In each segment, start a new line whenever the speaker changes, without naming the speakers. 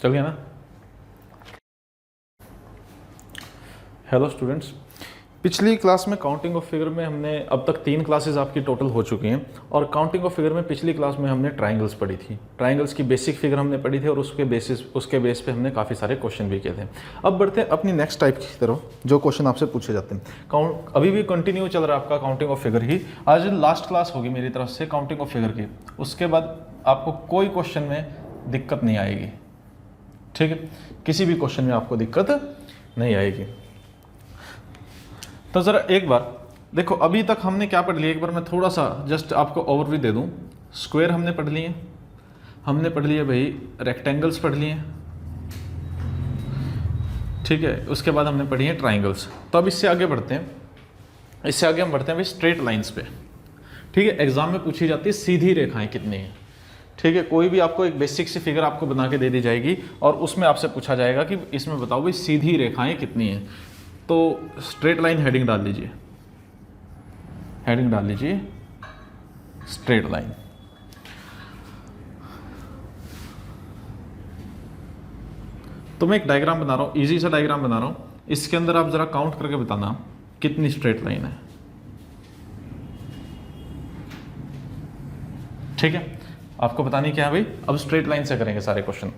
चल गया ना। हेलो स्टूडेंट्स, पिछली क्लास में काउंटिंग ऑफ फिगर में हमने अब तक 3 क्लासेस आपकी टोटल हो चुकी हैं और काउंटिंग ऑफ फिगर में पिछली क्लास में हमने ट्रायंगल्स पढ़ी थी। ट्रायंगल्स की बेसिक फिगर हमने पढ़ी थी और उसके बेस पे हमने काफ़ी सारे क्वेश्चन भी किए थे। अब बढ़ते हैं अपनी नेक्स्ट टाइप की तरफ, जो क्वेश्चन आपसे पूछे जाते हैं। अभी भी कंटिन्यू चल रहा है आपका काउंटिंग ऑफ फिगर ही। आज लास्ट क्लास होगी मेरी तरफ से काउंटिंग ऑफ फिगर की, उसके बाद आपको कोई क्वेश्चन में दिक्कत नहीं आएगी। ठीक है, किसी भी क्वेश्चन में आपको दिक्कत नहीं आएगी। तो ज़रा एक बार देखो, अभी तक हमने क्या पढ़ लिया, एक बार मैं थोड़ा सा जस्ट आपको ओवरव्यू दे दूं। स्क्वायर हमने पढ़ लिए, हमने पढ़ लिए भाई रेक्टेंगल्स पढ़ लिए, ठीक है। उसके बाद हमने पढ़ी है ट्राइंगल्स। तो अब इससे आगे बढ़ते हैं, इससे आगे हम बढ़ते हैं भाई स्ट्रेट लाइंस पे। ठीक है, एग्जाम में पूछी जाती है सीधी रेखाएं कितनी हैं। ठीक है, कोई भी आपको एक बेसिक सी फिगर आपको बना के दे दी जाएगी और उसमें आपसे पूछा जाएगा कि इसमें बताओ भाई सीधी रेखाएं कितनी हैं। तो स्ट्रेट लाइन हेडिंग डाल लीजिए, हेडिंग डाल लीजिए स्ट्रेट लाइन। तो मैं एक डायग्राम बना रहा हूं, इजी सा डायग्राम बना रहा हूं। इसके अंदर आप जरा काउंट करके बताना कितनी स्ट्रेट लाइन है। ठीक है, आपको बतानी क्या है भाई, अब स्ट्रेट लाइन से करेंगे सारे क्वेश्चन।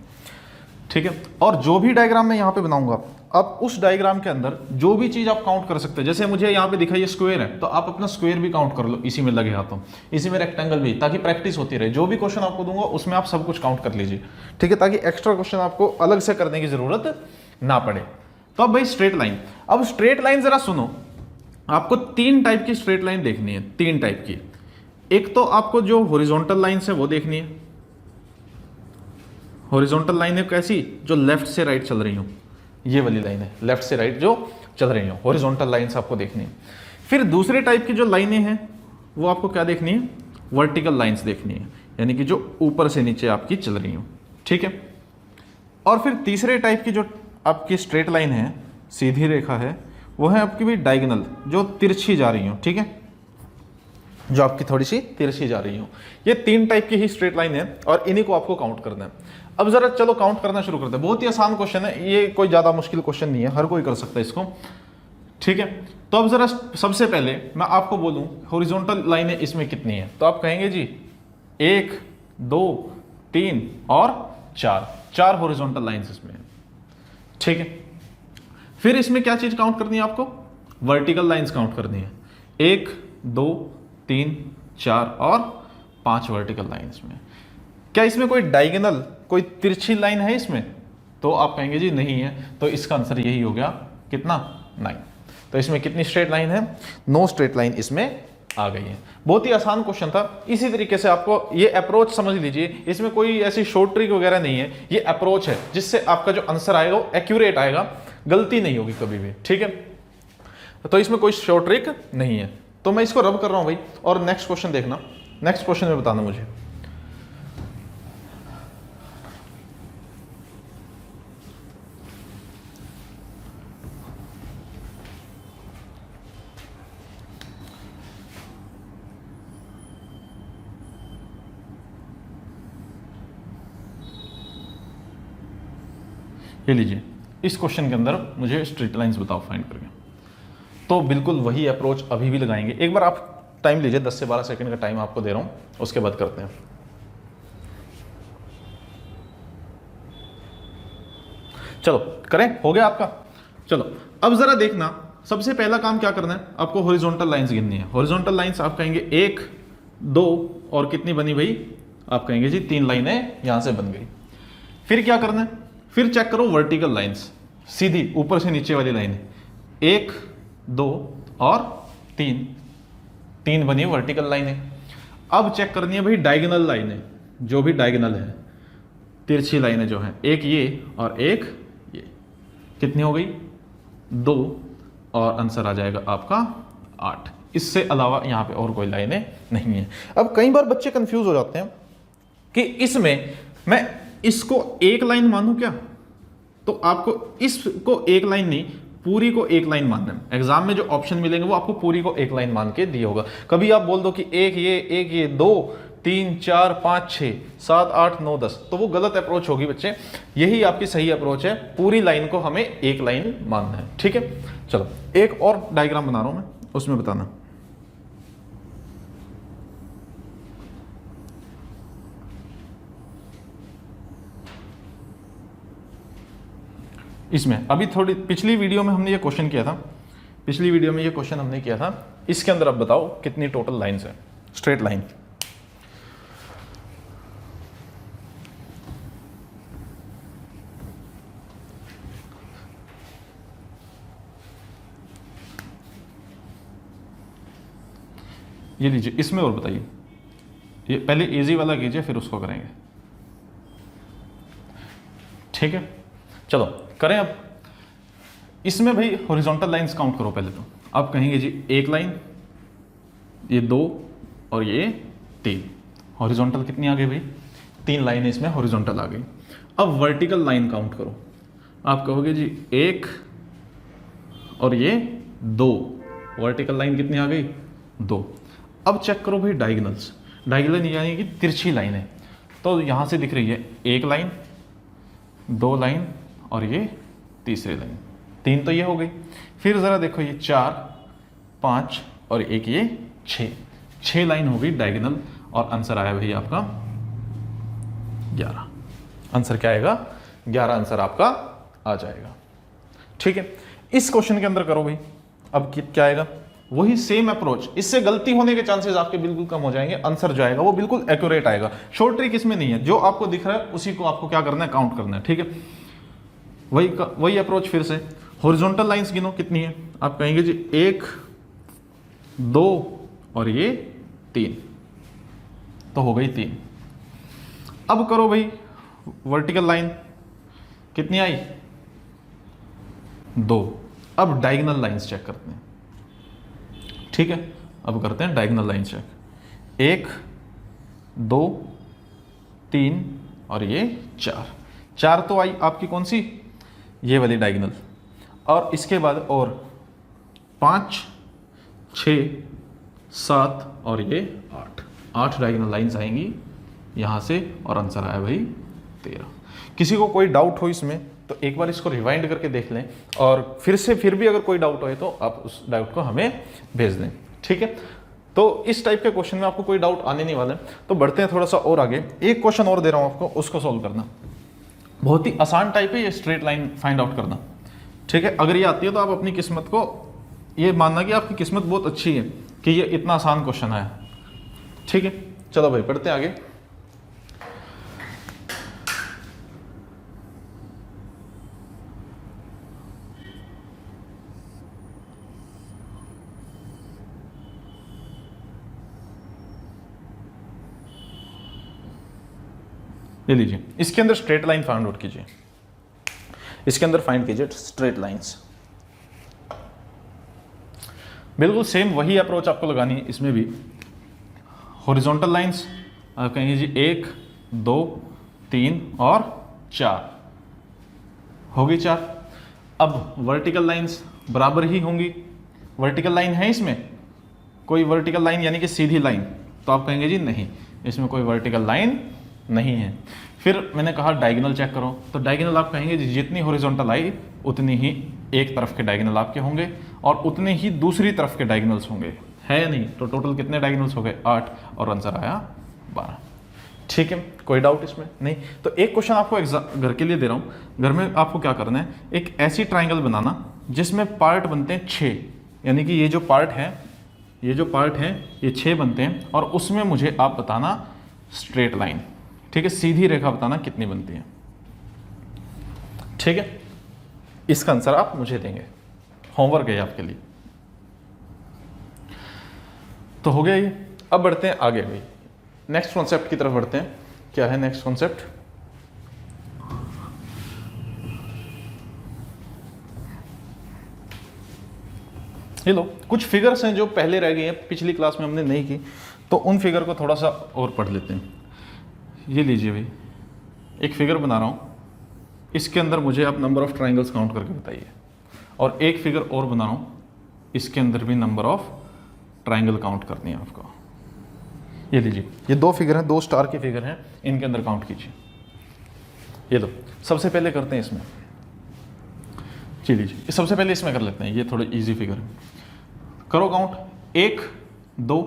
ठीक है, और जो भी डायग्राम मैं यहां पे बनाऊंगा, अब उस डायग्राम के अंदर जो भी चीज आप काउंट कर सकते हैं, जैसे मुझे यहाँ पे दिखा ये स्क्वायर है, तो आप अपना स्क्वायर भी काउंट कर लो इसी में लगे हाथों, इसी में रेक्टेंगल भी, ताकि प्रैक्टिस होती रहे। जो भी क्वेश्चन आपको दूंगा उसमें आप सब कुछ काउंट कर लीजिए। ठीक है, ताकि एक्स्ट्रा क्वेश्चन आपको अलग से करने की जरूरत ना पड़े। तो अब भाई स्ट्रेट लाइन, अब स्ट्रेट लाइन जरा सुनो, आपको 3 टाइप की स्ट्रेट लाइन देखनी है, 3 टाइप की। एक तो आपको जो हॉरिजॉन्टल लाइंस है वो देखनी है। हॉरिजॉन्टल लाइन है कैसी, जो लेफ्ट से राइट चल रही हो, ये वाली लाइन है, लेफ्ट से राइट जो चल रही हो, हॉरिजॉन्टल लाइंस आपको देखनी है। फिर दूसरे टाइप की जो लाइनें हैं वो आपको क्या देखनी है, वर्टिकल लाइंस देखनी है, यानी कि जो ऊपर से नीचे आपकी चल रही हो। ठीक है, और फिर तीसरे टाइप की जो आपकी स्ट्रेट लाइन है, सीधी रेखा है, वो है आपकी भी डायगोनल, जो तिरछी जा रही हो। ठीक है, जो आपकी थोड़ी सी तिरछी जा रही हो। ये 3 टाइप की ही स्ट्रेट लाइन है और इन्हीं को आपको काउंट करना है। अब जरा चलो काउंट करना शुरू करते हैं। बहुत ही आसान क्वेश्चन है ये, कोई ज्यादा मुश्किल क्वेश्चन नहीं है, हर कोई कर सकता है इसको। ठीक है, तो अब जरा सबसे पहले मैं आपको बोलूं हॉरिजॉन्टल लाइनें इसमें कितनी है, तो आप कहेंगे जी 1 2 3 और 4 हॉरिजॉन्टल लाइंस इसमें है। ठीक है, फिर इसमें क्या चीज काउंट करनी है आपको, वर्टिकल लाइंस काउंट करनी है। 1 2 3 4 और 5 वर्टिकल लाइंस में। क्या इसमें कोई डायगोनल, कोई तिरछी लाइन है इसमें, तो आप कहेंगे जी नहीं है। तो इसका आंसर यही हो गया, कितना, 9। तो इसमें कितनी स्ट्रेट लाइन है, 9 स्ट्रेट लाइन इसमें आ गई है। बहुत ही आसान क्वेश्चन था। इसी तरीके से आपको ये अप्रोच समझ लीजिए, इसमें कोई ऐसी शॉर्ट ट्रिक वगैरह नहीं है, ये अप्रोच है जिससे आपका जो आंसर आएगा वो एक्यूरेट आएगा, गलती नहीं होगी कभी भी। ठीक है, तो इसमें कोई शॉर्ट ट्रिक नहीं है। तो मैं इसको रब कर रहा हूं भाई, और नेक्स्ट क्वेश्चन देखना, नेक्स्ट क्वेश्चन में बताना मुझे। ये लीजिए, इस क्वेश्चन के अंदर मुझे स्ट्रेट लाइंस बताओ फाइंड करके। तो बिल्कुल वही अप्रोच अभी भी लगाएंगे। एक बार आप टाइम लीजिए, 10 से 12 सेकंड का टाइम आपको दे रहा हूं, उसके बाद करते हैं। चलो करें, हो गया आपका। चलो अब जरा देखना, सबसे पहला काम क्या करना है, आपको हॉरिजॉन्टल लाइंस गिननी है। हॉरिजॉन्टल लाइंस आप कहेंगे 1 2 और कितनी बनी भाई, आप कहेंगे जी 3 लाइनें यहां से बन गई। फिर क्या करना है, फिर चेक करो वर्टिकल लाइंस, सीधी ऊपर से नीचे वाली लाइन, 1 2 और 3 बनी वर्टिकल लाइनें। अब चेक करनी है भाई डायगोनल लाइनें, जो भी डायगोनल है, तिरछी लाइनें जो हैं, एक ये और एक ये, कितनी हो गई, 2, और आंसर आ जाएगा आपका 8। इससे अलावा यहां पे और कोई लाइनें नहीं है। अब कई बार बच्चे कंफ्यूज हो जाते हैं कि इसमें मैं इसको एक लाइन मानूं क्या, तो आपको इसको एक लाइन नहीं, पूरी को एक लाइन मानना है। एग्जाम में जो ऑप्शन मिलेंगे वो आपको पूरी को एक लाइन मान के दिया होगा। कभी आप बोल दो कि एक ये 2 3 4 5 6 7 8 9 10, तो वो गलत अप्रोच होगी बच्चे। यही आपकी सही अप्रोच है, पूरी लाइन को हमें एक लाइन मानना है, ठीक है। चलो एक और डायग्राम बना रहा हूं मैं, उसमें बताना। इसमें अभी थोड़ी पिछली वीडियो में हमने ये क्वेश्चन किया था, पिछली वीडियो में ये क्वेश्चन हमने किया था। इसके अंदर अब बताओ कितनी टोटल लाइंस है, स्ट्रेट लाइन। ये लीजिए, इसमें और बताइए। ये पहले इजी वाला कीजिए फिर उसको करेंगे, ठीक है। चलो करें अब। इसमें भाई हॉरिजॉन्टल लाइंस काउंट करो पहले तो। आप कहेंगे जी एक लाइन, ये 2 और ये 3। हॉरिजॉन्टल कितनी आ गई भाई? 3 लाइनें इसमें हॉरिजॉन्टल आ गई। अब वर्टिकल लाइन काउंट करो। आप कहोगे जी 1 और ये 2। वर्टिकल लाइन कितनी आ गई? 2। अब चेक करो भाई डायगोनल्स। डायगोनल यानी कि तिरछी लाइन है, तो यहां से दिख रही है एक लाइन, 2 लाइन और ये तीसरी लाइन। 3 तो ये हो गई। फिर ज़रा देखो ये 4 5 और एक ये 6 लाइन हो गई डायगोनल। और आंसर आया भाई आपका 11। आंसर क्या आएगा? 11 आंसर आपका आ जाएगा, ठीक है। इस क्वेश्चन के अंदर करो भाई। अब क्या आएगा? वही सेम अप्रोच। इससे गलती होने के चांसेस आपके बिल्कुल कम हो जाएंगे। आंसर जो आएगा वो बिल्कुल एक्यूरेट आएगा। शॉर्ट ट्रिक इसमें नहीं है, जो आपको दिख रहा है उसी को आपको क्या करना है? काउंट करना है, ठीक है। वही अप्रोच। फिर से हॉरिजॉन्टल लाइंस गिनो कितनी है। आप कहेंगे जी 1 2 और ये 3, तो हो गई 3। अब करो भाई वर्टिकल लाइन, कितनी आई? 2। अब डायगोनल लाइंस चेक करते हैं, ठीक है। अब करते हैं डायगोनल लाइन चेक। 1 2 3 और ये 4 तो आई आपकी कौन सी? ये वाली डायगोनल। और इसके बाद और 5 6 7 और ये 8 डायगोनल लाइंस आएंगी यहाँ से। और आंसर आया भाई 13। किसी को कोई डाउट हो इसमें तो एक बार इसको रिवाइंड करके देख लें, और फिर भी अगर कोई डाउट हो तो आप उस डाउट को हमें भेज दें, ठीक है। तो इस टाइप के क्वेश्चन में आपको कोई डाउट आने नहीं वाला है। तो बढ़ते हैं थोड़ा सा और आगे। एक क्वेश्चन और दे रहा हूँ आपको, उसको सॉल्व करना। बहुत ही आसान टाइप है ये, स्ट्रेट लाइन फाइंड आउट करना, ठीक है। अगर ये आती है तो आप अपनी किस्मत को ये मानना कि आपकी किस्मत बहुत अच्छी है कि ये इतना आसान क्वेश्चन आया, ठीक है। चलो भाई पढ़ते हैं आगे। ये लीजिए, इसके अंदर स्ट्रेट लाइन फाइंड आउट कीजिए। इसके अंदर फाइंड कीजिए स्ट्रेट लाइंस। बिल्कुल सेम वही अप्रोच आपको लगानी है इसमें भी। हॉरिजॉन्टल लाइंस आप कहेंगे जी 1 2 3 और 4 हो गई 4। अब वर्टिकल लाइंस बराबर ही होंगी। वर्टिकल लाइन है इसमें कोई? वर्टिकल लाइन यानी कि सीधी लाइन, तो आप कहेंगे जी नहीं, इसमें कोई वर्टिकल लाइन नहीं है। फिर मैंने कहा डायगोनल चेक करो, तो डायगोनल आप कहेंगे जितनी हॉरिजॉन्टल आई उतनी ही एक तरफ के डायगोनल आपके होंगे और उतने ही दूसरी तरफ के डायगोनल्स होंगे, है या नहीं? तो टोटल कितने डायगोनल्स हो गए? 8 और आंसर आया 12, ठीक है। कोई डाउट इसमें नहीं? तो एक क्वेश्चन आपको घर के लिए दे रहा हूँ। घर में आपको क्या करना है, एक ऐसी ट्राइंगल बनाना जिसमें पार्ट बनते हैं 6, यानी कि ये जो पार्ट है ये 6 बनते हैं, और उसमें मुझे आप बताना स्ट्रेट लाइन, ठीक है, सीधी रेखा बताना कितनी बनती है, ठीक है। इसका आंसर आप मुझे देंगे, होमवर्क है आपके लिए। तो हो गया ये। अब बढ़ते हैं आगे भाई, नेक्स्ट कॉन्सेप्ट की तरफ बढ़ते हैं। क्या है नेक्स्ट कॉन्सेप्ट? ये लो, कुछ फिगर्स हैं जो पहले रह गए हैं, पिछली क्लास में हमने नहीं की, तो उन फिगर को थोड़ा सा और पढ़ लेते हैं। ये लीजिए भाई, एक फिगर बना रहा हूँ, इसके अंदर मुझे आप नंबर ऑफ ट्राइंगल्स काउंट करके बताइए। और एक फिगर और बना रहा हूँ, इसके अंदर भी नंबर ऑफ ट्राइंगल काउंट करनी है आपको। ये लीजिए, ये 2 फिगर हैं, 2 स्टार के फिगर हैं, इनके अंदर काउंट कीजिए। ये लो, सबसे पहले करते हैं इसमें, लीजिए सबसे पहले इसमें कर लेते हैं, ये थोड़े इजी फिगर है। करो काउंट, 1 2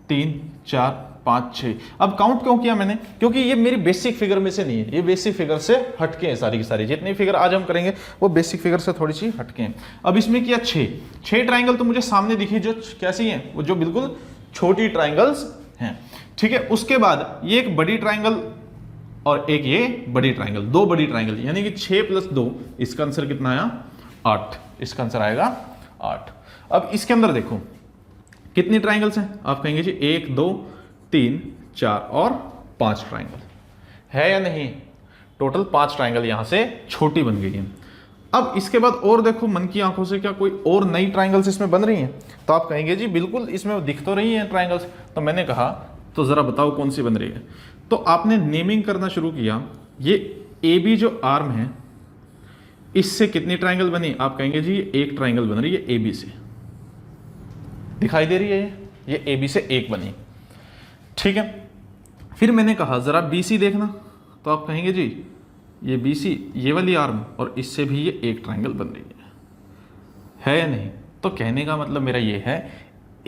3 4 5 6। अब काउंट क्यों किया मैंने, क्योंकि ये मेरी बेसिक फिगर में से नहीं है, ये बेसिक फिगर से हटके हैं सारी की सारी, जितनी फिगर आज हम करेंगे वो बेसिक फिगर से थोड़ी सी हटके हैं। अब इसमें किया 6 ट्राइंगल तो मुझे सामने दिखी जो कैसी हैं, वो जो बिल्कुल छोटी ट्राइंगल्स हैं, ठीक है। उसके बाद ये एक बड़ी ट्राइंगल और एक ये बड़ी ट्राइंगल, 2 बड़ी ट्राइंगल, यानी कि 6 + 2, इसका आंसर कितना आया 8, इसका आंसर आएगा 8। अब इसके अंदर देखो कितनी ट्राइंगल्स हैं, आप कहेंगे जी 1 2 3 4 और 5 ट्राइंगल है या नहीं, टोटल 5 ट्राइंगल यहां से छोटी बन गई है। अब इसके बाद और देखो मन की आंखों से, क्या कोई और नई ट्राइंगल्स इसमें बन रही हैं, तो आप कहेंगे जी बिल्कुल इसमें दिख तो रही हैं ट्राइंगल्स। तो मैंने कहा तो जरा बताओ कौन सी बन रही है, तो आपने नेमिंग करना शुरू किया। ये AB जो आर्म है, इससे कितनी ट्राइंगल बनी, आप कहेंगे जी एक ट्राइंगल बन रही है AB से, दिखाई दे रही है ये AB से एक बनी, ठीक है। फिर मैंने कहा जरा BC देखना, तो आप कहेंगे जी ये BC, ये वाली आर्म, और इससे भी ये एक ट्राइंगल बन रही है या नहीं। तो कहने का मतलब मेरा ये है,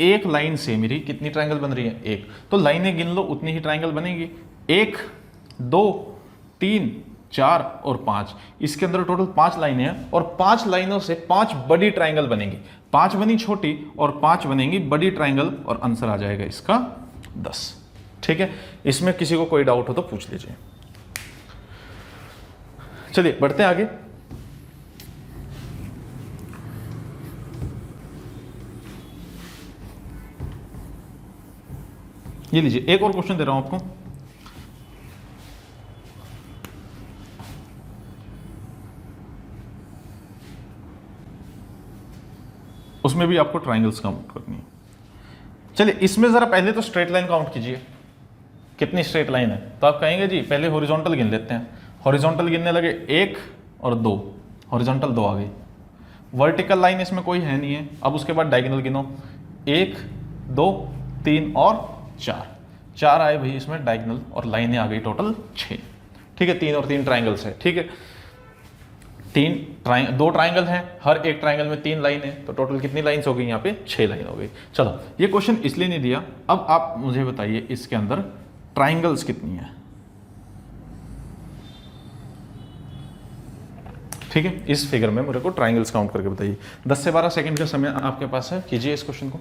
एक लाइन से मेरी कितनी ट्राइंगल बन रही है, एक। तो लाइनें गिन लो, उतनी ही ट्राइंगल बनेगी, 1 2 3 4 और 5, इसके अंदर टोटल 5 लाइनें हैं, और 5 लाइनों से 5 बड़ी ट्राइंगल बनेंगी, 5 बनी छोटी और 5 बनेंगी बड़ी ट्राइंगल, और आंसर आ जाएगा इसका 10, ठीक है। इसमें किसी को कोई डाउट हो तो पूछ लीजिए। चलिए बढ़ते हैं आगे। ये लीजिए, एक और क्वेश्चन दे रहा हूं आपको, उसमें भी आपको ट्राइंगल्स काउंट करनी है। चलिए इसमें जरा पहले तो स्ट्रेट लाइन काउंट कीजिए, कितनी स्ट्रेट लाइन है, तो आप कहेंगे जी पहले हॉरिजॉन्टल गिन लेते हैं। हॉरिजॉन्टल गिनने लगे, 1 और 2, हॉरिजॉन्टल 2 आ गई। वर्टिकल लाइन इसमें कोई है नहीं है। अब उसके बाद डायगोनल गिनो, 1 2 3 और 4 आए भाई इसमें डायगोनल, और लाइनें आ गई टोटल 6, ठीक है। 3 और 3 ट्राइंगल्स है, ठीक है। 2 ट्राइंगल हैं, हर एक ट्राइंगल में 3 लाइन है, तो टोटल कितनी लाइन्स हो गई यहाँ पे, 6 लाइन हो गई। चलो ये क्वेश्चन इसलिए नहीं दिया। अब आप मुझे बताइए इसके अंदर ट्राइंगल्स कितनी है, ठीक है। इस फिगर में मेरे को ट्राइंगल्स काउंट करके बताइए। 10 से 12 सेकंड का समय आपके पास है, कीजिए इस क्वेश्चन को।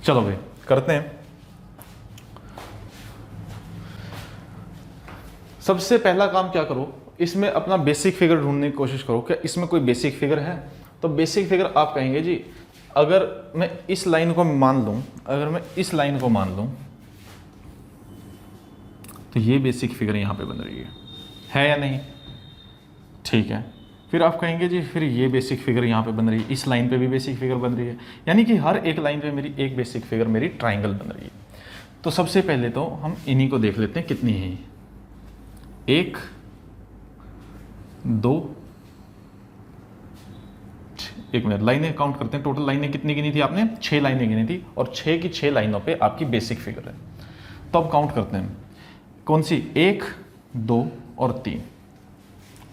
चलो भाई करते हैं। सबसे पहला काम क्या करो, इसमें अपना बेसिक फिगर ढूंढने की कोशिश करो, क्या इसमें कोई बेसिक फिगर है। तो बेसिक फिगर आप कहेंगे जी, अगर मैं इस लाइन को मान लूं, अगर मैं इस लाइन को मान लूं, तो ये बेसिक फिगर यहां पे बन रही है या नहीं, ठीक है। फिर आप कहेंगे जी फिर ये बेसिक फिगर यहाँ पे बन रही है, इस लाइन पे भी बेसिक फिगर बन रही है, यानी कि हर एक लाइन पे मेरी एक बेसिक फिगर मेरी ट्राइंगल बन रही है। तो सबसे पहले तो हम इन्हीं को देख लेते हैं कितनी है। 1 2, एक मिनट, लाइनें काउंट करते हैं। टोटल लाइनें कितनी गिनी थी आपने, 6 लाइनें गिनी थी, और 6 की 6 लाइनों पे आपकी बेसिक फिगर है। तो अब काउंट करते हैं, कौन सी, 1 2 और 3,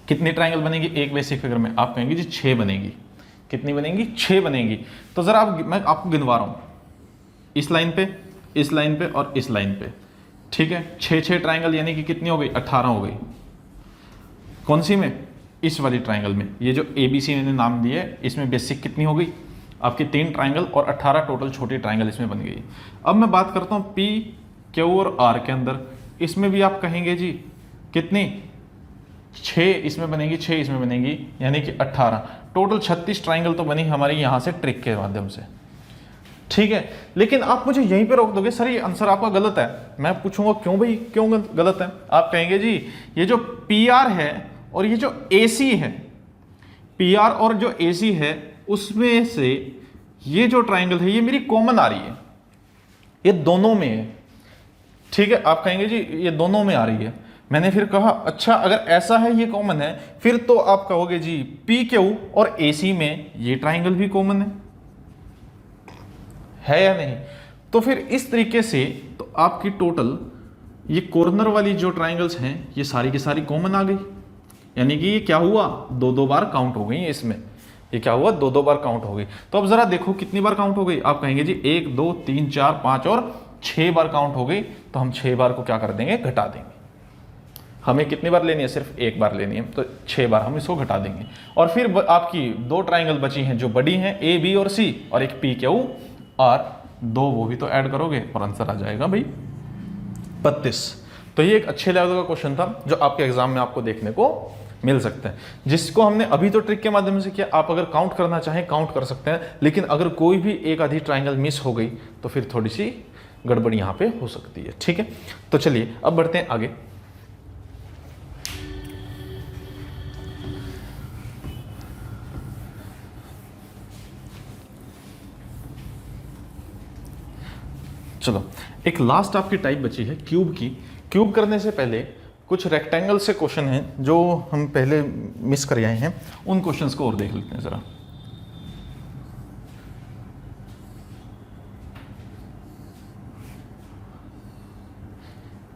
कितनी ट्राइंगल बनेगी एक बेसिक फिगर में, आप कहेंगे जी 6 बनेगी। कितनी बनेगी, 6 बनेगी। तो जरा मैं आपको गिनवा रहा हूं, इस लाइन पे, इस लाइन पे और इस लाइन पे, ठीक है। 6 ट्राइंगल यानी कि कितनी हो गई, 18 हो गई। कौन सी में, इस वाली ट्राइंगल में। ये जो ABC मैंने नाम दिए, इसमें बेसिक कितनी हो गई आपकी, 3 ट्राइंगल, और 18 टोटल छोटी ट्राइंगल इसमें बन गई। अब मैं बात करता हूँ P Q और R के अंदर, इसमें भी आप कहेंगे जी कितनी, 6 इसमें बनेगी, 6 इसमें बनेगी, यानी कि 18, टोटल 36 ट्राइंगल तो बनी हमारी यहाँ से ट्रिक के माध्यम से, ठीक है। लेकिन आप मुझे यहीं पे रोक दोगे, सर ये आंसर आपका गलत है। मैं पूछूंगा क्यों भाई, क्यों गलत है। आप कहेंगे जी ये जो PR है और ये जो AC है, PR और जो AC है, उसमें से ये जो ट्राइंगल है ये मेरी कॉमन आ रही है, ये दोनों में है, ठीक है। आप कहेंगे जी ये दोनों में आ रही है। मैंने फिर कहा अच्छा अगर ऐसा है ये कॉमन है, फिर तो आप कहोगे जी पी क्यू और AC में ये ट्राइंगल भी कॉमन है या नहीं। तो फिर इस तरीके से तो आपकी टोटल ये कॉर्नर वाली जो ट्राइंगल्स हैं ये सारी की सारी कॉमन आ गई, यानी कि ये क्या हुआ, दो दो बार काउंट हो गई इसमें, ये क्या हुआ, दो दो बार काउंट हो गई। तो अब जरा देखो कितनी बार काउंट हो गई, आप कहेंगे जी 1 2 3 4 5 और 6 बार काउंट हो गई। तो हम 6 बार को क्या कर देंगे, घटा देंगे। हमें कितनी बार लेनी है, सिर्फ एक बार लेनी है, तो 6 बार हम इसको घटा देंगे। और फिर आपकी दो ट्राइंगल बची हैं जो बड़ी हैं AB और C, और एक PQ, और दो वो भी तो ऐड करोगे और आंसर आ जाएगा भाई 32। तो ये एक अच्छे लेवल का क्वेश्चन था जो आपके एग्जाम में आपको देखने को मिल सकता है, जिसको हमने अभी तो ट्रिक के माध्यम से किया। आप अगर काउंट करना चाहें काउंट कर सकते हैं, लेकिन अगर कोई भी एक आधी ट्राइंगल मिस हो गई तो फिर थोड़ी सी गड़बड़ यहाँ पे हो सकती है। ठीक है, तो चलिए अब बढ़ते हैं आगे। चलो एक लास्ट आपकी टाइप बची है क्यूब की। क्यूब करने से पहले कुछ रेक्टेंगल से क्वेश्चन हैं जो हम पहले मिस कर आए हैं, उन क्वेश्चंस को और देख लेते हैं जरा।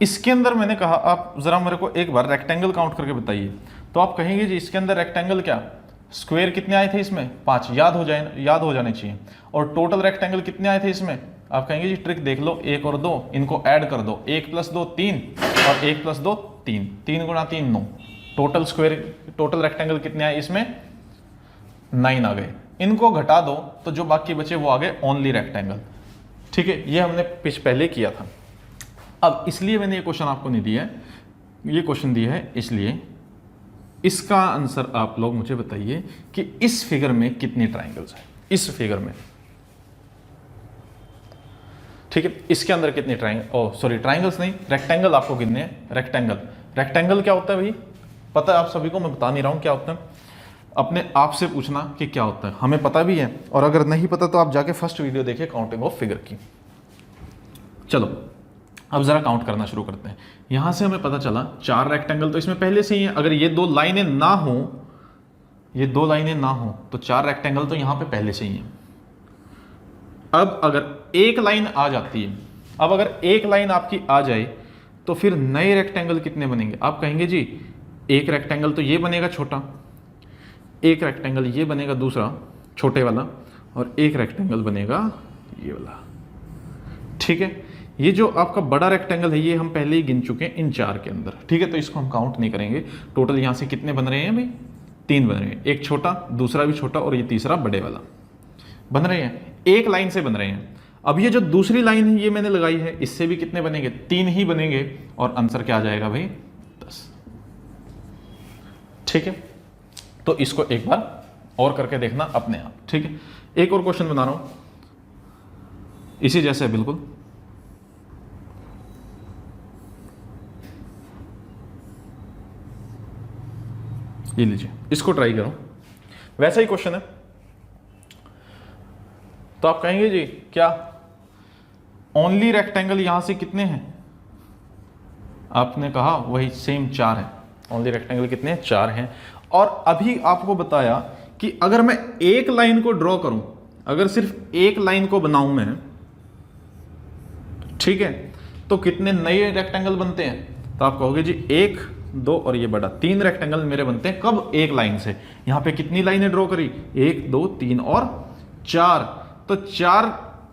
इसके अंदर मैंने कहा आप जरा मेरे को एक बार रेक्टेंगल काउंट करके बताइए। तो आप कहेंगे जी इसके अंदर रेक्टेंगल क्या, स्क्वायर कितने आए थे इसमें, 5, याद हो जाने चाहिए। और टोटल रेक्टेंगल कितने आए थे इसमें, आप कहेंगे जी ट्रिक देख लो, 1 और 2 इनको ऐड कर दो, 1 + 2 3 और 1 + 2 3, 3 × 3 9। टोटल रेक्टेंगल कितने आए इसमें, 9 आ गए। इनको घटा दो तो जो बाकी बचे वो आ गए ओनली रेक्टेंगल। ठीक है, ये हमने पहले किया था। अब इसलिए मैंने ये क्वेश्चन आपको नहीं दिया है, ये क्वेश्चन दिया है इसलिए इसका आंसर आप लोग मुझे बताइए कि इस फिगर में कितने ट्राइंगल्स हैं, इस फिगर में। ठीक है, इसके अंदर कितने ट्राइंगल्स नहीं, रेक्टेंगल आपको कितने हैं, रेक्टेंगल क्या होता है भाई, पता है आप सभी को, मैं बता नहीं रहा हूं क्या होता है। अपने आप से पूछना कि क्या होता है, हमें पता भी है, और अगर नहीं पता तो आप जाके फर्स्ट वीडियो देखिए काउंटिंग ऑफ फिगर की। चलो अब जरा काउंट करना शुरू करते हैं। यहां से हमें पता चला 4 रेक्टेंगल तो इसमें पहले से ही है। अगर ये दो लाइनें ना हो, तो 4 रेक्टेंगल तो यहां पे पहले से ही है। अब अगर एक लाइन आ जाती है, अब अगर एक लाइन आपकी आ जाए तो फिर नए रेक्टेंगल कितने बनेंगे, आप कहेंगे जी एक रेक्टेंगल तो ये बनेगा छोटा, एक रेक्टेंगल ये बनेगा दूसरा छोटे वाला, और एक रेक्टेंगल बनेगा ये वाला। ठीक है, ये जो आपका बड़ा रेक्टेंगल है ये हम पहले ही गिन चुके हैं इन 4 के अंदर। ठीक है, तो इसको हम काउंट नहीं करेंगे। टोटल यहां से कितने बन रहे हैं भाई, 3 बन रहे हैं, एक छोटा, दूसरा भी छोटा, और ये तीसरा बड़े वाला बन रहे हैं, एक लाइन से बन रहे हैं। अब ये जो दूसरी लाइन है ये मैंने लगाई है, इससे भी कितने बनेंगे, 3 ही बनेंगे, और आंसर क्या आ जाएगा भाई 10। ठीक है, तो इसको एक बार और करके देखना अपने आप। ठीक है, एक और क्वेश्चन बना रहा हूं इसी जैसे बिल्कुल। ये लीजिए, इसको ट्राई करो, वैसा ही क्वेश्चन है। तो आप कहेंगे जी क्या ओनली रेक्टेंगल यहां से कितने हैं, आपने कहा वही सेम 4 है। ओनली रेक्टेंगल कितने हैं, 4 हैं। और अभी आपको बताया कि अगर मैं एक लाइन को ड्रॉ करूं, अगर सिर्फ एक लाइन को बनाऊं मैं, ठीक है, तो कितने नए रेक्टेंगल बनते हैं। तो आप कहोगे जी 1 2 और ये बड़ा, 3 रेक्टेंगल मेरे बनते हैं। कब, एक लाइन से। यहां पे कितनी लाइनें ड्रॉ करी, 1 2 3 और 4, तो 4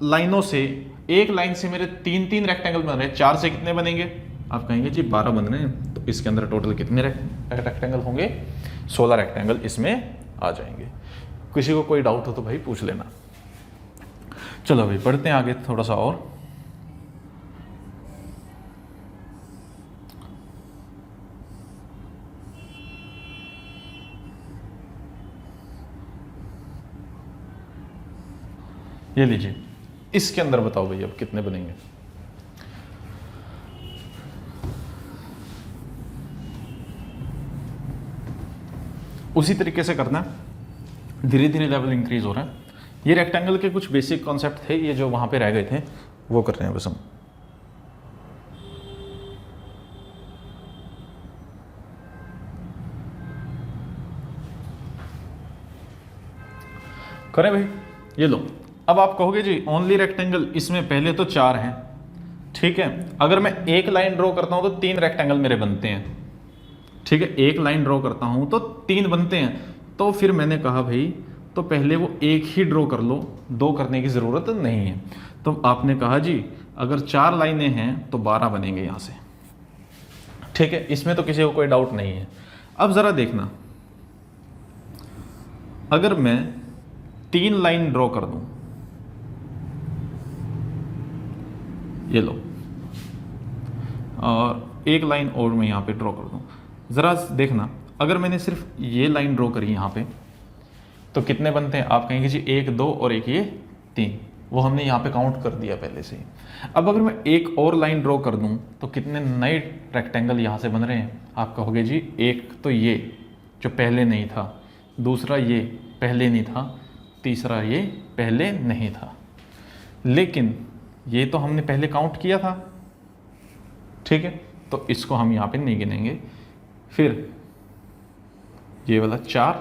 लाइनों से, एक लाइन से मेरे 3 रेक्टेंगल बन रहे हैं। 4 से कितने बनेंगे, आप कहेंगे जी 12 बन रहे हैं। तो इसके अंदर टोटल कितने रेक्टेंगल होंगे, 16 रेक्टेंगल इसमें आ जाएंगे। किसी को कोई डाउट हो तो भाई पूछ लेना। चलो भाई बढ़ते हैं आगे थोड़ा सा और। ये लीजिए, इसके अंदर बताओ भाई अब कितने बनेंगे। उसी तरीके से करना है, धीरे धीरे लेवल इंक्रीज हो रहा है। ये रेक्टेंगल के कुछ बेसिक कॉन्सेप्ट थे, ये जो वहां पे रह गए थे वो कर रहे हैं बस हम। करें भाई, ये लो। अब आप कहोगे जी ओनली रेक्टेंगल, इसमें पहले तो 4 हैं, ठीक है। अगर मैं एक लाइन ड्रॉ करता हूं तो 3 रेक्टेंगल मेरे बनते हैं, ठीक है। एक लाइन ड्रॉ करता हूं तो 3 बनते हैं। तो फिर मैंने कहा भाई तो पहले वो एक ही ड्रॉ कर लो, 2 करने की ज़रूरत नहीं है। तो आपने कहा जी अगर 4 लाइनें हैं तो 12 बनेंगे यहाँ से, ठीक है। इसमें तो किसी को कोई डाउट नहीं है। अब ज़रा देखना, अगर मैं 3 लाइन ड्रॉ कर दूं, ये लो, और एक लाइन और मैं यहाँ पे ड्रॉ कर दूं, ज़रा देखना अगर मैंने सिर्फ ये लाइन ड्रॉ करी यहाँ पे तो कितने बनते हैं। आप कहेंगे जी 1 2 और एक ये 3, वो हमने यहाँ पे काउंट कर दिया पहले से ही। अब अगर मैं एक और लाइन ड्रॉ कर दूं तो कितने नए रेक्टेंगल यहाँ से बन रहे हैं। आप कहोगे जी एक तो ये जो पहले नहीं था, दूसरा ये पहले नहीं था, तीसरा ये पहले नहीं था, लेकिन ये तो हमने पहले काउंट किया था, ठीक है। तो इसको हम यहाँ पे नहीं गिनेंगे। फिर ये वाला 4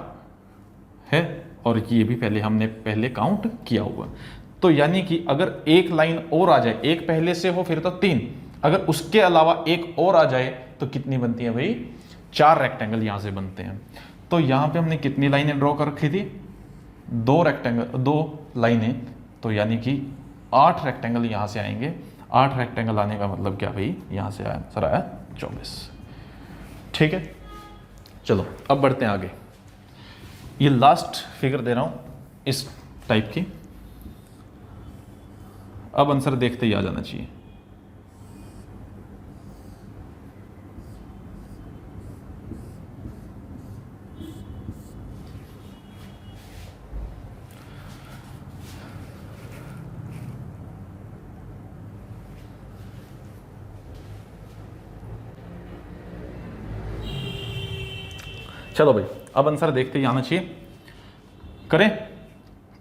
है और ये भी पहले हमने काउंट किया हुआ। तो यानी कि अगर एक लाइन और आ जाए, एक पहले से हो फिर तो 3, अगर उसके अलावा एक और आ जाए तो कितनी बनती है भाई, 4 रेक्टेंगल यहाँ से बनते हैं। तो यहाँ पे हमने कितनी लाइनें ड्रॉ कर रखी थी, 2 रेक्टेंगल, 2 लाइनें, तो यानी कि 8 रेक्टेंगल यहाँ से आएंगे। 8 रेक्टेंगल आने का मतलब क्या भाई, यहाँ से आंसर आया 24, ठीक है। चलो अब बढ़ते हैं आगे। ये लास्ट फिगर दे रहा हूँ इस टाइप की, अब आंसर देखते ही आ जाना चाहिए। चलो भाई अब आंसर देखते ही आना चाहिए। करें,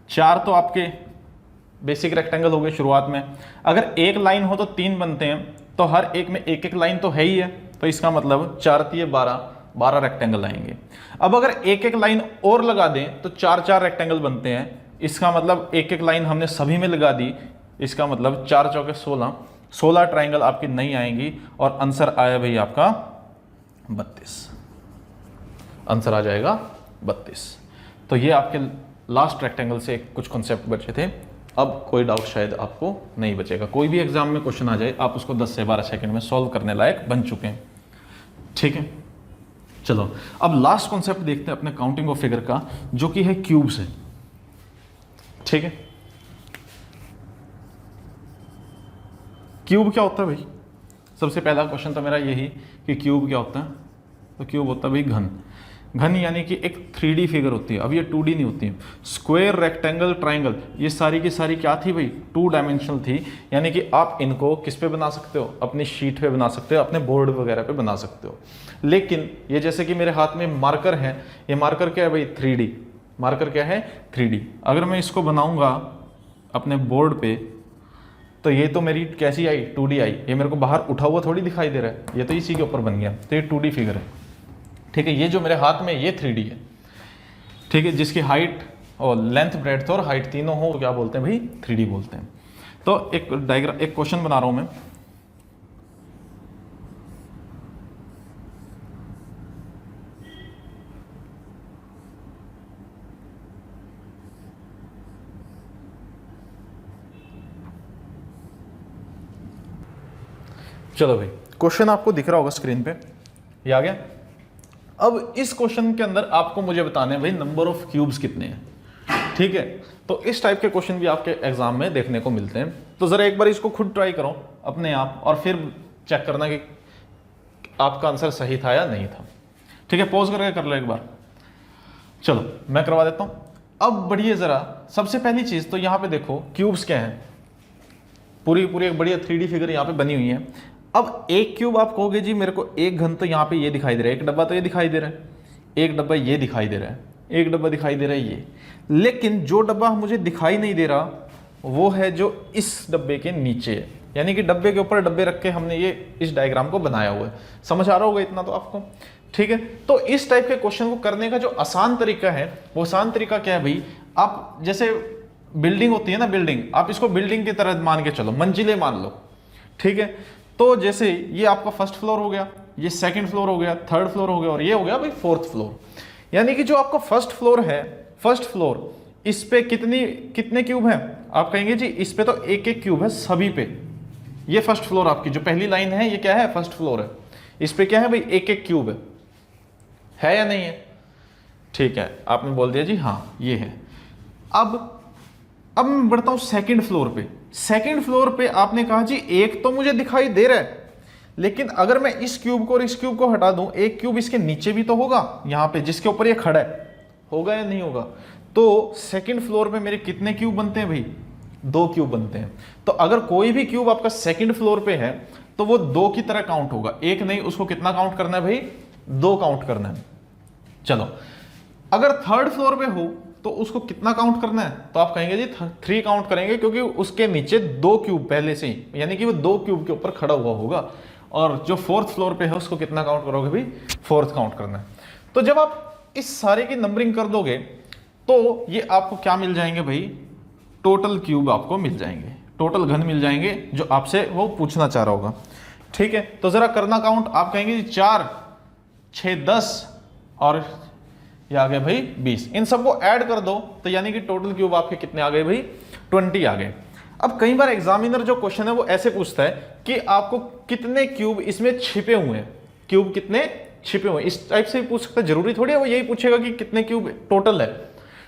4 तो आपके बेसिक रेक्टेंगल हो गए शुरुआत में। अगर एक लाइन हो तो 3 बनते हैं, तो हर एक में एक एक लाइन तो है ही है, तो इसका मतलब 4 3 12 रेक्टेंगल आएंगे। अब अगर एक एक लाइन और लगा दें तो 4 रेक्टेंगल बनते हैं। इसका मतलब एक एक लाइन हमने सभी में लगा दी, इसका मतलब 4 चौके 16 ट्राइंगल आपकी नहीं आएंगी। और आंसर आया भाई आपका 32, आंसर आ जाएगा 32। तो ये आपके लास्ट रेक्टेंगल से कुछ कॉन्सेप्ट बचे थे। अब कोई डाउट शायद आपको नहीं बचेगा। कोई भी एग्जाम में क्वेश्चन आ जाए आप उसको 10 से 12 सेकंड में सॉल्व करने लायक बन चुके हैं, ठीक है। चलो अब लास्ट कॉन्सेप्ट देखते हैं अपने काउंटिंग ऑफ फिगर का, जो कि है क्यूब से, ठीक है। क्यूब क्या होता है भाई, सबसे पहला क्वेश्चन तो मेरा यही कि क्यूब क्या होता है। तो क्यूब होता है भाई घन। घन यानी कि एक 3D फिगर होती है। अब ये 2D नहीं होती है। स्क्वायर, रेक्टेंगल, ट्राइंगल, ये सारी की सारी क्या थी भाई, 2 डायमेंशनल थी। यानी कि आप इनको किस पे बना सकते हो, अपनी शीट पे बना सकते हो, अपने बोर्ड वगैरह पे बना सकते हो। लेकिन ये जैसे कि मेरे हाथ में मार्कर है, ये मार्कर क्या है भाई, 3D मार्कर क्या है, 3D। अगर मैं इसको बनाऊंगा अपने बोर्ड पे तो ये तो मेरी कैसी आई, 2D आई। ये मेरे को बाहर उठा हुआ थोड़ी दिखाई दे रहा है, ये तो इसी के ऊपर बन गया, तो ये 2D फिगर है, ठीक है। ये जो मेरे हाथ में ये 3D है, ठीक है, जिसकी हाइट और लेंथ, ब्रेड्थ और हाइट तीनों हो तो क्या बोलते हैं भाई, 3D बोलते हैं। तो एक डायग्राम, एक क्वेश्चन बना रहा हूं मैं। चलो भाई क्वेश्चन आपको दिख रहा होगा स्क्रीन पे, ये आ गया। अब इस क्वेश्चन के अंदर आपको मुझे बताना है भाई नंबर ऑफ क्यूब्स कितने हैं, ठीक है। तो इस टाइप के क्वेश्चन भी आपके एग्जाम में देखने को मिलते हैं। तो जरा एक बार इसको खुद ट्राई करो अपने आप और फिर चेक करना कि आपका आंसर सही था या नहीं था, ठीक है। पॉज करके कर लो एक बार। चलो मैं करवा देता हूं। अब बढ़िए जरा, सबसे पहली चीज तो यहां पे देखो क्यूब्स क्या है, पूरी एक बढ़िया 3D फिगर यहां पे बनी हुई है। अब एक क्यूब आप कहोगे जी मेरे को एक घन तो यहाँ पे ये दिखाई दे रहा है, एक डब्बा तो ये दिखाई दे रहा है, एक डब्बा ये दिखाई दे रहा है, एक डब्बा दिखाई दे रहा है ये। लेकिन जो डब्बा मुझे दिखाई नहीं दे रहा वो है जो इस डब्बे के नीचे है, यानी कि डब्बे के ऊपर डब्बे रख के हमने ये इस डायग्राम को बनाया हुआ है। समझ आ रहा होगा इतना तो आपको, ठीक है। तो इस टाइप के क्वेश्चन को करने का जो आसान तरीका है, वो आसान तरीका क्या है भाई, आप जैसे बिल्डिंग होती है ना, बिल्डिंग, आप इसको बिल्डिंग की तरह मान के चलो, मंजिलें मान लो, ठीक है। तो जैसे ये आपका फर्स्ट फ्लोर हो गया, ये सेकंड फ्लोर हो गया, थर्ड फ्लोर हो गया, और ये हो गया भाई फोर्थ फ्लोर। यानी कि जो आपका फर्स्ट फ्लोर है, फर्स्ट फ्लोर, इस पे कितने क्यूब हैं? आप कहेंगे जी इस पे तो एक एक क्यूब है सभी पे। ये फर्स्ट फ्लोर आपकी जो पहली लाइन है, ये क्या है? फर्स्ट फ्लोर है। इस पे क्या है भाई? एक एक क्यूब है या नहीं है? ठीक है, आपने बोल दिया जी हाँ ये है। अब मैं बढ़ता हूं सेकंड फ्लोर पे। सेकंड फ्लोर पे आपने कहा जी एक तो मुझे दिखाई दे रहा है, लेकिन अगर मैं इस क्यूब को और इस क्यूब को हटा दूं, एक क्यूब इसके नीचे भी तो होगा, यहां पे जिसके ऊपर ये खड़ा है, होगा या नहीं होगा? तो सेकंड फ्लोर पे मेरे कितने क्यूब बनते हैं भाई? 2 क्यूब बनते हैं। तो अगर कोई भी क्यूब आपका सेकंड फ्लोर पे है तो वो 2 की तरह काउंट होगा, एक नहीं, उसको कितना काउंट करना है भाई? 2 काउंट करना है। चलो, अगर थर्ड फ्लोर पे हो तो उसको कितना काउंट करना है? तो आप कहेंगे जी 3 काउंट करेंगे, क्योंकि उसके नीचे 2 क्यूब पहले से ही, यानी कि वो 2 क्यूब के ऊपर खड़ा हुआ होगा। और जो फोर्थ फ्लोर पे है उसको कितना काउंट करोगे भाई? 4th काउंट करना है। तो जब आप इस सारे की नंबरिंग कर दोगे तो ये आपको क्या मिल जाएंगे भाई? टोटल क्यूब आपको मिल जाएंगे, टोटल घन मिल जाएंगे, जो आपसे वो पूछना चाह रहा होगा, ठीक है। तो जरा करना काउंट। आप कहेंगे जी 4, 6, 10 और ये आ गए भाई 20। इन सबको ऐड कर दो तो यानी कि टोटल क्यूब आपके कितने आ गए भाई? 20 आ गए। अब कई बार एग्जामिनर जो क्वेश्चन है वो ऐसे पूछता है कि आपको कितने क्यूब इसमें छिपे हुए हैं, क्यूब कितने छिपे हुए हैं, इस टाइप से पूछ सकता है। जरूरी थोड़ी है वो यही पूछेगा कि कितने क्यूब टोटल है,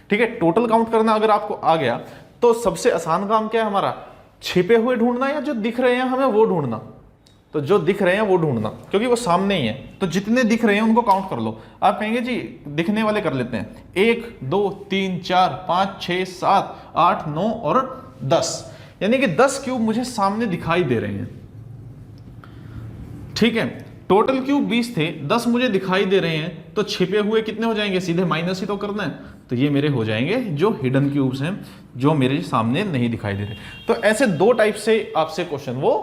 ठीक है। टोटल काउंट करना अगर आपको आ गया तो सबसे आसान काम क्या है हमारा? छिपे हुए ढूंढना या जो दिख रहे हैं हमें वो ढूंढना। तो जो दिख रहे हैं वो ढूंढना, क्योंकि वो सामने ही है। तो जितने दिख रहे हैं उनको काउंट कर लो। आप कहेंगे जी दिखने वाले कर लेते हैं, 1, 2, 3, 4, 5, 6, 7, 8, 9 और 10, यानी कि 10 क्यूब मुझे सामने दिखाई दे रहे हैं, ठीक है। टोटल क्यूब 20 थे, 10 मुझे दिखाई दे रहे हैं, तो छिपे हुए कितने हो जाएंगे? सीधे माइनस ही तो करना है। तो ये मेरे हो जाएंगे जो हिडन क्यूब्स हैं, जो मेरे सामने नहीं दिखाई दे रहे। तो ऐसे 2 टाइप से आपसे क्वेश्चन वो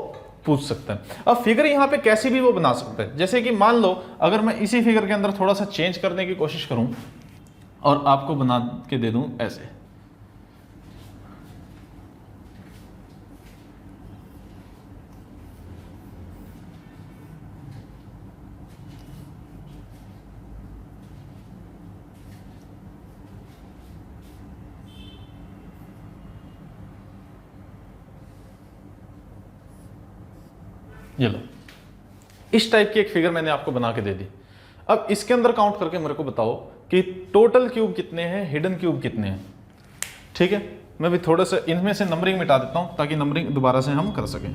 पूछ सकता है। अब फिगर यहां पे कैसी भी वो बना सकता है। जैसे कि मान लो अगर मैं इसी फिगर के अंदर थोड़ा सा चेंज करने की कोशिश करूं और आपको बना के दे दूं ऐसे, ये लो, इस टाइप की एक फिगर मैंने आपको बना के दे दी। अब इसके अंदर काउंट करके मेरे को बताओ कि टोटल क्यूब कितने हैं, हिडन क्यूब कितने हैं, ठीक है। मैं भी थोड़ा सा इनमें से नंबरिंग मिटा देता हूं ताकि नंबरिंग दोबारा से हम कर सकें।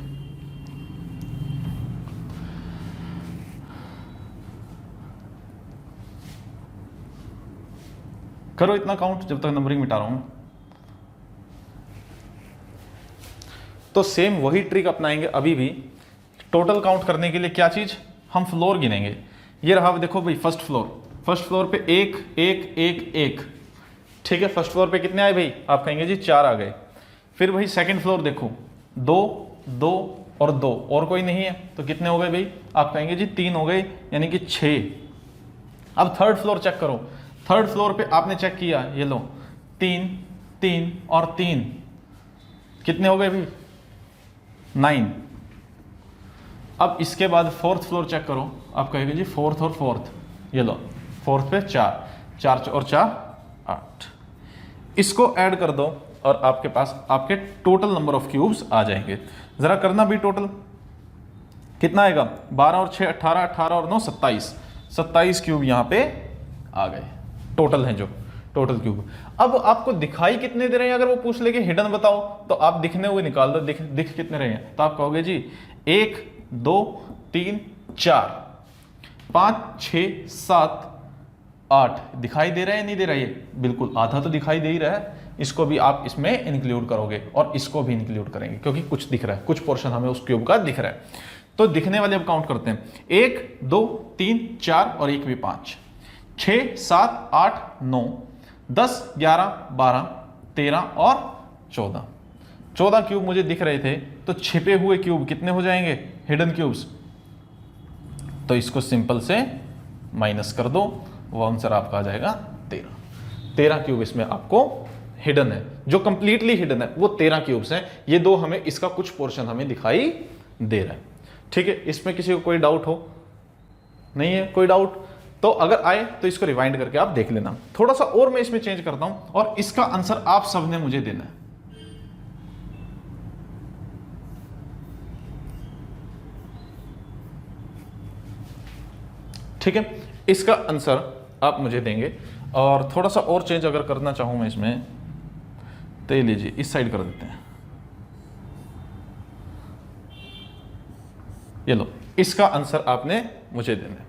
करो इतना काउंट जब तक नंबरिंग मिटा रहा हूं। तो सेम वही ट्रिक अपनाएंगे अभी भी। टोटल काउंट करने के लिए क्या चीज? हम फ्लोर गिनेंगे। ये रहा, देखो भाई फर्स्ट फ्लोर पे 1, 1, 1, 1, ठीक है। फर्स्ट फ्लोर पे कितने आए भाई? आप कहेंगे जी 4 आ गए। फिर भाई सेकंड फ्लोर देखो, 2, 2 और 2, और कोई नहीं है तो कितने हो गए भाई? आप कहेंगे जी 3 हो गए, यानी कि 6। अब थर्ड फ्लोर चेक करो। थर्ड फ्लोर पे आपने चेक किया, ये लो 3, 3 और 3, कितने हो गए भाई? 9। अब इसके बाद फोर्थ फ्लोर चेक करो। आप कहेंगे जी फोर्थ और फोर्थ, ये लो फोर्थ पे 4, 4 और 4 8। इसको ऐड कर दो और आपके पास आपके टोटल नंबर ऑफ क्यूब्स आ जाएंगे। जरा करना भी टोटल कितना आएगा? 12 और 6 18, 18 और 9 27, 27 क्यूब यहाँ पे आ गए। टोटल हैं जो टोटल क्यूब। अब आपको दिखाई कितने दे रहे हैं? अगर वो पूछ ले कि हिडन बताओ तो आप दिखने हुए निकाल दो, दिख कितने रहे हैं? तो आप कहोगे जी 1, 2, 3, 4, 5, 6, 7, 8 दिखाई दे रहा है नहीं दे रहा है? बिल्कुल आधा तो दिखाई दे ही रहा है। इसको भी आप इसमें इंक्लूड करोगे और इसको भी इंक्लूड करेंगे, क्योंकि कुछ दिख रहा है, कुछ पोर्शन हमें उस क्यूब का दिख रहा है। तो दिखने वाले अब काउंट करते हैं। 1, 2, 3, 4 और 1 भी 5, 6, 7, 8, 9, 10, 11, 12, 13 और 14। 14 क्यूब मुझे दिख रहे थे तो छिपे हुए क्यूब कितने हो जाएंगे, हिडन क्यूब्स। तो इसको सिंपल से माइनस कर दो, वो आंसर आपका आ जाएगा 13। 13 क्यूब इसमें आपको हिडन है, जो कंप्लीटली हिडन है वो 13 क्यूब्स हैं। ये दो हमें इसका कुछ पोर्शन हमें दिखाई दे रहा है। ठीक है, इसमें किसी को कोई डाउट हो? नहीं है कोई डाउट? तो अगर आए तो इसको रिवाइंड करके आप देख लेना। थोड़ा सा और मैं इसमें चेंज करता हूं और इसका आंसर आप सबने मुझे देना है। ठीक है, इसका आंसर आप मुझे देंगे। और थोड़ा सा और चेंज अगर करना चाहूं मैं इसमें, तो ये लीजिए इस साइड कर देते हैं। ये लो, इसका आंसर आपने मुझे देना है।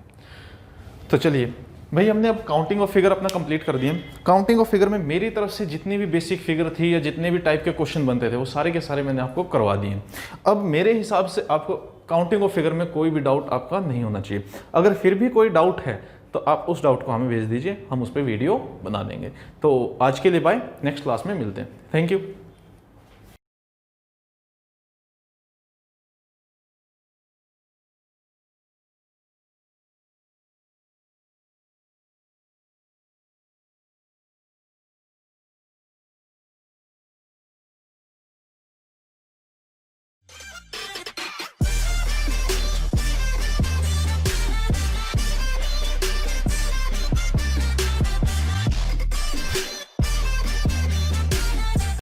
तो चलिए भाई, हमने अब काउंटिंग ऑफ फिगर अपना कंप्लीट कर दिया। काउंटिंग ऑफ फिगर में मेरी तरफ से जितनी भी बेसिक फिगर थी या जितने भी टाइप के क्वेश्चन बनते थे वो सारे के सारे मैंने आपको करवा दिए। अब मेरे हिसाब से आपको काउंटिंग ऑफ फिगर में कोई भी डाउट आपका नहीं होना चाहिए। अगर फिर भी कोई डाउट है तो आप उस डाउट को हमें भेज दीजिए, हम उस पर वीडियो बना देंगे। तो आज के लिए बाय, नेक्स्ट क्लास में मिलते हैं। Thank you.